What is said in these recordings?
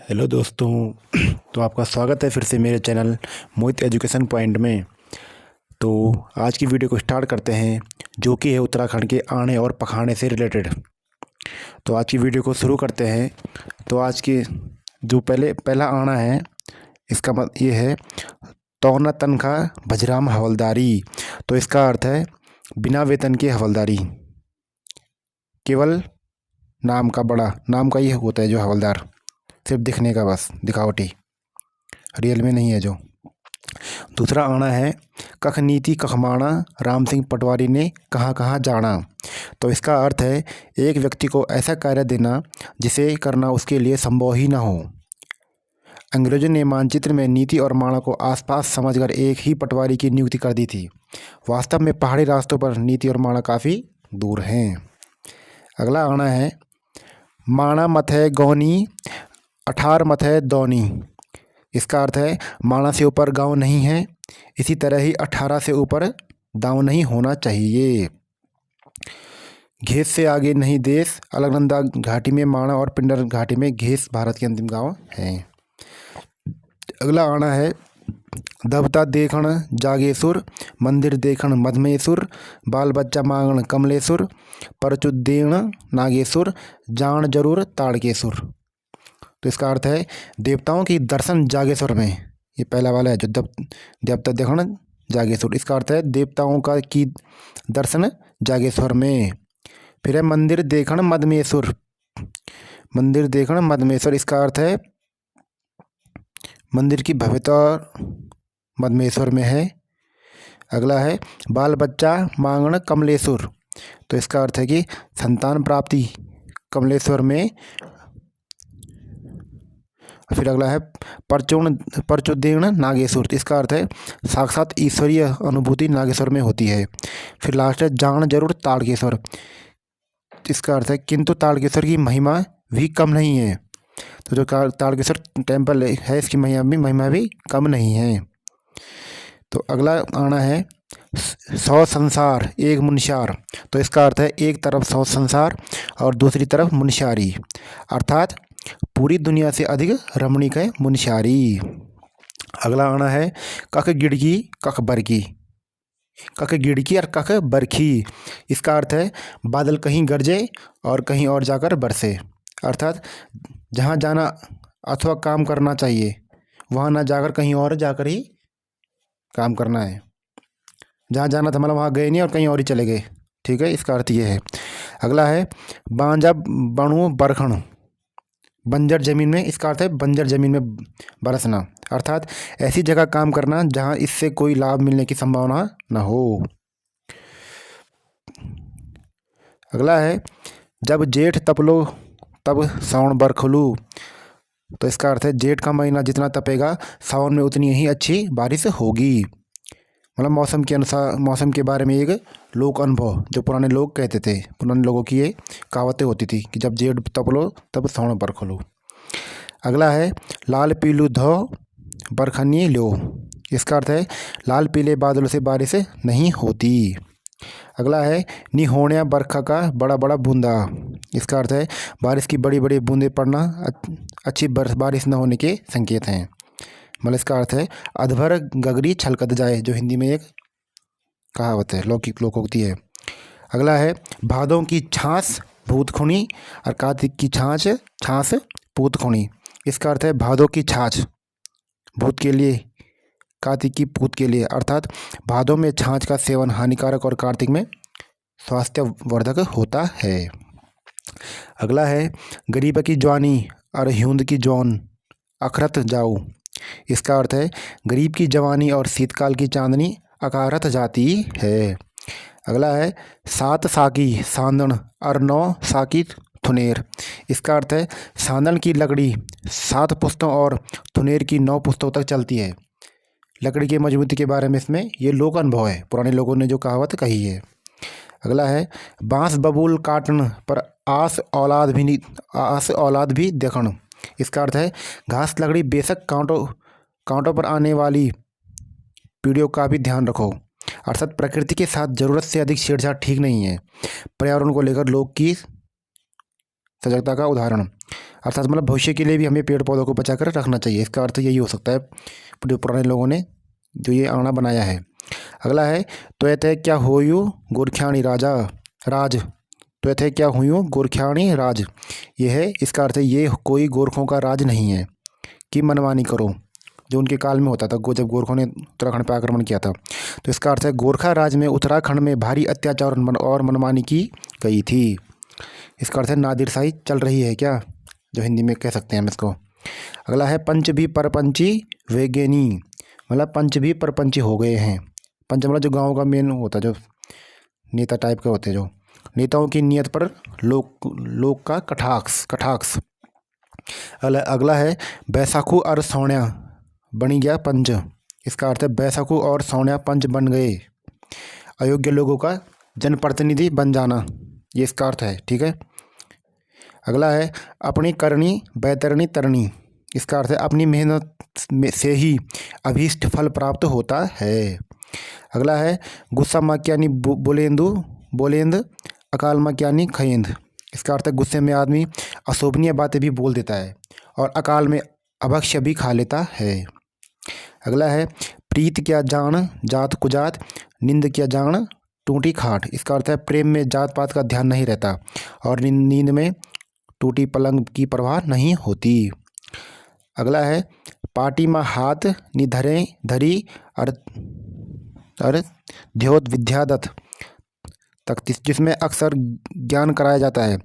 Hello दोस्तों। तो आपका स्वागत है फिर से मेरे चैनल मोहित एजुकेशन पॉइंट में। तो आज की वीडियो को स्टार्ट करते हैं, जो कि है उत्तराखंड के आने और पखाने से रिलेटेड। तो आज की वीडियो को शुरू करते हैं। तो आज की जो पहला आना है, इसका मतलब ये है तौना तनख्वाह भजराम हवलदारी। तो इसका अर्थ है बिना वेतन के हवलदारी, केवल नाम का ही होता है जो हवलदार, सिर्फ दिखने का, बस दिखावटी, रियल में नहीं है जो। दूसरा आना है कख नीति कखमाणा राम सिंह पटवारी ने कहाँ कहाँ जाना। तो इसका अर्थ है एक व्यक्ति को ऐसा कार्य देना जिसे करना उसके लिए संभव ही ना हो। अंग्रेजों ने मानचित्र में नीति और माणा को आसपास समझकर एक ही पटवारी की नियुक्ति कर दी थी। वास्तव में पहाड़ी रास्तों पर नीति और माणा काफ़ी दूर हैं। अगला आना है माणा मत है गौनी अठार मत है दौनी। इसका अर्थ है माणा से ऊपर गांव नहीं है, इसी तरह ही 18 से ऊपर दांव नहीं होना चाहिए। घेस से आगे नहीं देश, अलकनंदा घाटी में माणा और पिंडर घाटी में घेस भारत के अंतिम गांव हैं। अगला आना है दबता देखण जागेसुर, मंदिर देखण मधमेसुर, बाल बच्चा मांगण कमलेसुर, परचुदेण नागेसुर, जान जरूर ताड़केसुर। तो इसका अर्थ है देवताओं की दर्शन जागेश्वर में। ये पहला वाला है जो देवता देखण जागेश्वर, इसका अर्थ है देवताओं का की दर्शन जागेश्वर में। फिर है मंदिर देखण मदमेश्वर, मंदिर देखण मदमेश्वर, इसका अर्थ है मंदिर की भव्यता मदमेश्वर में है। अगला है बाल बच्चा मांगण कमलेश्वर। तो इसका अर्थ है कि संतान प्राप्ति कमलेश्वर में। फिर अगला है परचुदेण नागेश्वर, इसका अर्थ है साक्षात ईश्वरीय अनुभूति नागेश्वर में होती है। फिर लास्ट है जान जरूर ताड़केश्वर, इसका अर्थ है किंतु ताड़केश्वर की महिमा भी कम नहीं है। तो जो ताड़केश्वर टेम्पल है इसकी महिमा भी कम नहीं है। तो अगला आना है 100 संसार एक मुनस्यार। तो इसका अर्थ है एक तरफ 100 संसार और दूसरी तरफ मुनस्यारी, अर्थात पूरी दुनिया से अधिक रमणीक है मुनस्यारी। अगला आना है कख गिड़की कख बरकी, कख गिड़की और कख बरखी, इसका अर्थ है बादल कहीं गरजे और कहीं और जाकर बरसे, अर्थात जहाँ जाना अथवा काम करना चाहिए वहाँ ना जाकर कहीं और जाकर ही काम करना है। जहाँ जाना था मतलब वहाँ गए नहीं और कहीं और ही चले गए, ठीक है, इसका अर्थ ये है। अगला है बांजा बणु बरखण, बंजर जमीन में, इसका अर्थ है बंजर जमीन में बरसना, अर्थात ऐसी जगह काम करना जहाँ इससे कोई लाभ मिलने की संभावना न हो। अगला है जब जेठ तपलो तब सावन बरखलू। तो इसका अर्थ है जेठ का महीना जितना तपेगा सावन में उतनी ही अच्छी बारिश होगी। मतलब मौसम के बारे में एक लोक अनुभव जो पुराने लोग कहते थे, पुराने लोगों की ये कहावतें होती थी कि जब जेठ तपलो तब सावन बरखलो। अगला है लाल पीलू धो बरखनी लो, इसका अर्थ है लाल पीले बादलों से बारिश नहीं होती। अगला है निहोण्या बरखा का बड़ा बड़ा बूंदा, इसका अर्थ है बारिश की बड़ी बड़ी बूंदें पड़ना अच्छी बारिश न होने के संकेत हैं। मतलब इसका अर्थ है अधभर गगरी छलकत जाए, जो हिंदी में एक कहावत है, लौकिक लोकोक्ति है। अगला है भादों की छाछ भूत खुणी और कार्तिक की छाछ पूत खुणी, इसका अर्थ है भादों की छाछ भूत के लिए, कार्तिक की पूत के लिए, अर्थात भादों में छाछ का सेवन हानिकारक और कार्तिक में स्वास्थ्यवर्धक होता है। अगला है गरीब की जवानी और हिंद की जौन अखरत जाऊ, इसका अर्थ है गरीब की जवानी और शीतकाल की चांदनी अकारत जाती है। अगला है सात साकी सांदन और 9 साकी थुनेर, इसका अर्थ है सांदन की लकड़ी 7 पुस्तों और थुनेर की 9 पुस्तों तक चलती है। लकड़ी की मजबूती के बारे में इसमें ये लोक अनुभव है, पुराने लोगों ने जो कहावत कही है। अगला है बांस बबूल काटन पर आस औलाद भी देखण, इसका अर्थ है घास लकड़ी बेशक कांटों पर आने वाली पीढ़ियों का भी ध्यान रखो, अर्थात प्रकृति के साथ ज़रूरत से अधिक छेड़छाड़ ठीक नहीं है। पर्यावरण को लेकर लोग की सजगता का उदाहरण, अर्थात मतलब भविष्य के लिए भी हमें पेड़ पौधों को बचा कर रखना चाहिए। इसका अर्थ यही हो सकता है जो पुराने लोगों ने जो ये आंगना बनाया है। अगला है त्वते क्या होयु गोरख्याणी राजा राज। त्वते क्या होयु गोरख्याणी राज, ये है इसका अर्थ है ये कोई गोरखों का राज नहीं है कि मनमानी करो, जो उनके काल में होता था जब गोरखों ने उत्तराखंड पर आक्रमण किया था। तो इसका अर्थ है गोरखा राज में उत्तराखंड में भारी अत्याचार और मनमानी की गई थी। इसका अर्थ है नादिरशाही चल रही है क्या, जो हिंदी में कह सकते हैं हम इसको। अगला है पंच भी परपंची वेगेनी, मतलब पंच भी परपंची हो गए हैं। पंच मतलब जो गाँव का मेन होता है, जो नेता टाइप के होते हैं, जो नेताओं की नियत पर लोक का कटाक्ष। अगला है बैसाखू और सौण्या बनी गया पंच। इसका अर्थ है बैसाखू और सौण्या पंच बन गए। अयोग्य लोगों का जनप्रतिनिधि बन जाना, ये इसका अर्थ है। ठीक है। अगला है अपनी करनी बैतरणी तरणी। इसका अर्थ है अपनी मेहनत से ही अभीष्ट फल प्राप्त होता है। अगला है गुस्सा माक्यानी बोलेंद अकाल माक्यानी खयेंद। इसका अर्थ है गुस्से में आदमी अशोभनीय बातें भी बोल देता है और अकाल में अभक्ष्य भी खा लेता है। अगला है प्रीत क्या जान जात कुजात नींद क्या जान टूटी खाट। इसका अर्थ है प्रेम में जात पात का ध्यान नहीं रहता और नींद में टूटी पलंग की परवाह नहीं होती। अगला है पाटी में हाथ निधरे धरी और ध्योत विद्यादत्त तख्ती, जिसमें अक्सर ज्ञान कराया जाता है।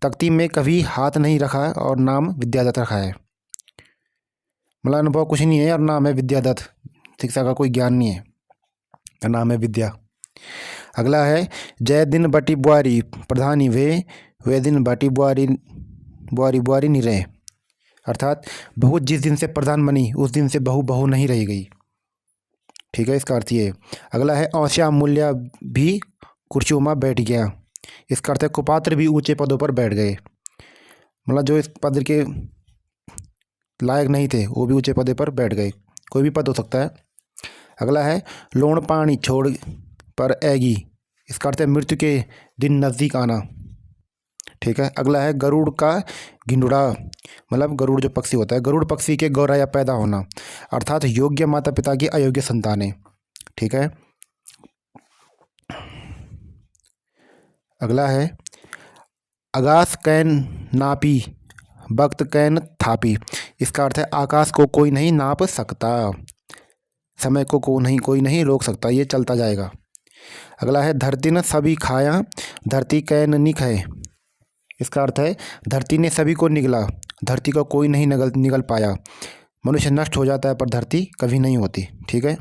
तख्ती में कभी हाथ नहीं रखा और नाम विद्यादत्त रखा है। मतलब अनुभव कुछ नहीं है और नाम है विद्यादत्त, शिक्षा का कोई ज्ञान नहीं है, नाम है विद्या। अगला है जय दिन बटी बुआरी प्रधानी वे दिन बटी बुआरी बुआरी नहीं रहे। अर्थात बहू जिस दिन से प्रधान बनी उस दिन से बहू नहीं रह गई। ठीक है, इसका अर्थ ये। अगला है औस्या मूल्य भी कुर्सियों में बैठ गया। इसका अर्थ है कुपात्र भी ऊंचे पदों पर बैठ गए, मतलब जो इस पद के लायक नहीं थे वो भी ऊंचे पदे पर बैठ गए। कोई भी पद हो सकता है। अगला है लोण पानी छोड़ पर ऐगी। इसका अर्थ है मृत्यु के दिन नज़दीक आना। ठीक है। अगला है गरुड़ का गिंडुड़ा, मतलब गरुड़ जो पक्षी होता है, गरुड़ पक्षी के गौराया पैदा होना, अर्थात योग्य माता पिता की अयोग्य संतानें। ठीक है। अगला है आकाश कैन नापी वक्त कैन थापी। इसका अर्थ है आकाश को कोई नहीं नाप सकता, समय को कोई नहीं रोक सकता, ये चलता जाएगा। अगला है धरती ने सभी खाया धरती कैन निक है। इसका अर्थ है धरती ने सभी को निगला, धरती को कोई नहीं निगल पाया। मनुष्य नष्ट हो जाता है पर धरती कभी नहीं होती। ठीक है।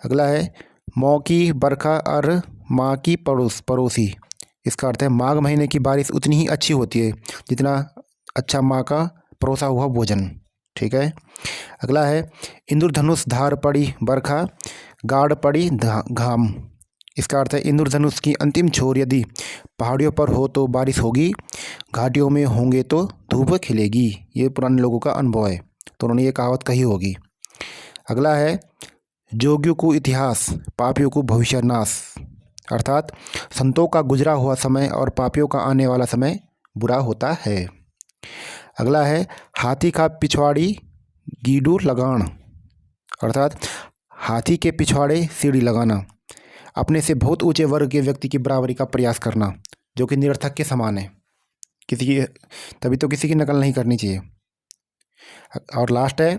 अगला है मौ की बरखा और माँ की पड़ोसी। इसका अर्थ है माघ महीने की बारिश उतनी ही अच्छी होती है जितना अच्छा माँ का परोसा हुआ भोजन। ठीक है। अगला है इंद्रधनुष धार पड़ी बरखा गाढ़ पड़ी घाम। इसका अर्थ है इंद्रधनुष की अंतिम छोर यदि पहाड़ियों पर हो तो बारिश होगी, घाटियों में होंगे तो धूप खिलेगी। ये पुराने लोगों का अनुभव है, तो उन्होंने ये कहावत कही होगी। अगला है जोगियों को इतिहास पापियों को भविष्य नाश। अर्थात संतों का गुजरा हुआ समय और पापियों का आने वाला समय बुरा होता है। अगला है हाथी का पिछवाड़ी गीडू लगान। अर्थात हाथी के पिछवाड़े सीढ़ी लगाना, अपने से बहुत ऊंचे वर्ग के व्यक्ति की बराबरी का प्रयास करना, जो कि निरर्थक के समान है। किसी की तभी तो किसी की नकल नहीं करनी चाहिए। और लास्ट है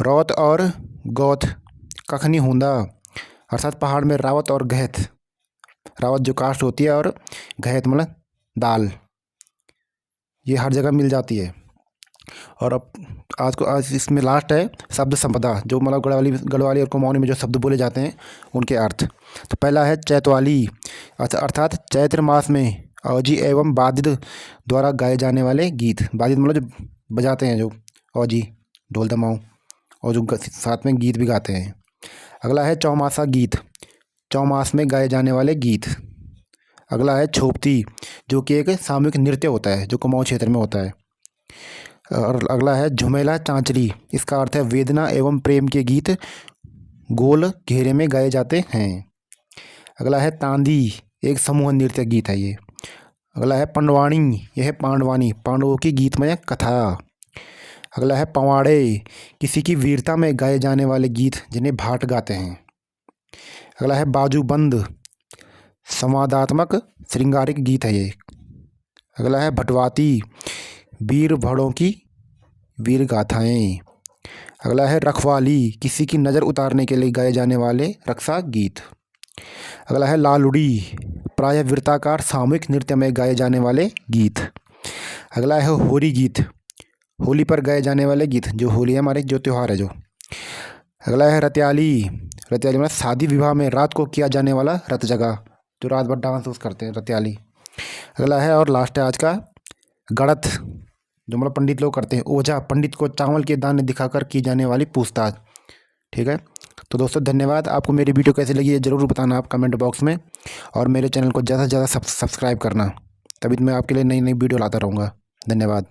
रौत और गौत कखनी हुंदा। अर्थात पहाड़ में रावत और गहत, रावत जो कास्ट होती है और गहत मतलब दाल, ये हर जगह मिल जाती है। और अब आज इसमें लास्ट है शब्द संपदा, जो मतलब गढ़वाली और कुमाऊनी में जो शब्द बोले जाते हैं उनके अर्थ। तो पहला है चैतवाली, अर्थात चैत्र मास में औजी एवं वादिद द्वारा गाए जाने वाले गीत। वादिद मतलब जो बजाते हैं, जो औजी ढोल दमाऊ, और जो साथ में गीत भी गाते हैं। अगला है चौमासा गीत, चौमास में गाए जाने वाले गीत। अगला है छोपती, जो कि एक सामूहिक नृत्य होता है जो कुमाऊं क्षेत्र में होता है। और अगला है झुमेला चांचरी। इसका अर्थ है वेदना एवं प्रेम के गीत गोल घेरे में गाए जाते हैं। अगला है तांदी, एक समूह नृत्य गीत है ये। अगला है पंडवाणी, यह है पांडवानी, पांडवों की गीतमय कथा। अगला है पवाड़े, किसी की वीरता में गाए जाने वाले गीत जिन्हें भाट गाते हैं। अगला है बाजूबंद, संवादात्मक श्रृंगारिक गीत है ये। अगला है भटवाती, वीर भड़ों की वीर गाथाएं। अगला है रखवाली, किसी की नज़र उतारने के लिए गाए जाने वाले रक्षा गीत। अगला है लालुड़ी, प्रायः वृत्ताकार सामूहिक नृत्य में गाए जाने वाले गीत। अगला है होली गीत, होली पर गाए जाने वाले गीत, जो होली है हमारे जो त्यौहार है जो। अगला है रत्याली, रत्याली मतलब शादी विवाह में रात को किया जाने वाला रत जगह, जो रात भर डांस उस करते हैं, रत्याली। अगला है और लास्ट है आज का गणत, जो मतलब पंडित लोग करते हैं। ओझा, पंडित को चावल के दाने दिखाकर की जाने वाली पूछताछ। ठीक है, तो दोस्तों धन्यवाद। आपको मेरी वीडियो कैसी लगी है ज़रूर बताना आप कमेंट बॉक्स में, और मेरे चैनल को ज़्यादा से ज़्यादा सब्सक्राइब करना, तभी मैं आपके लिए नई नई वीडियो लाता रहूँगा। धन्यवाद।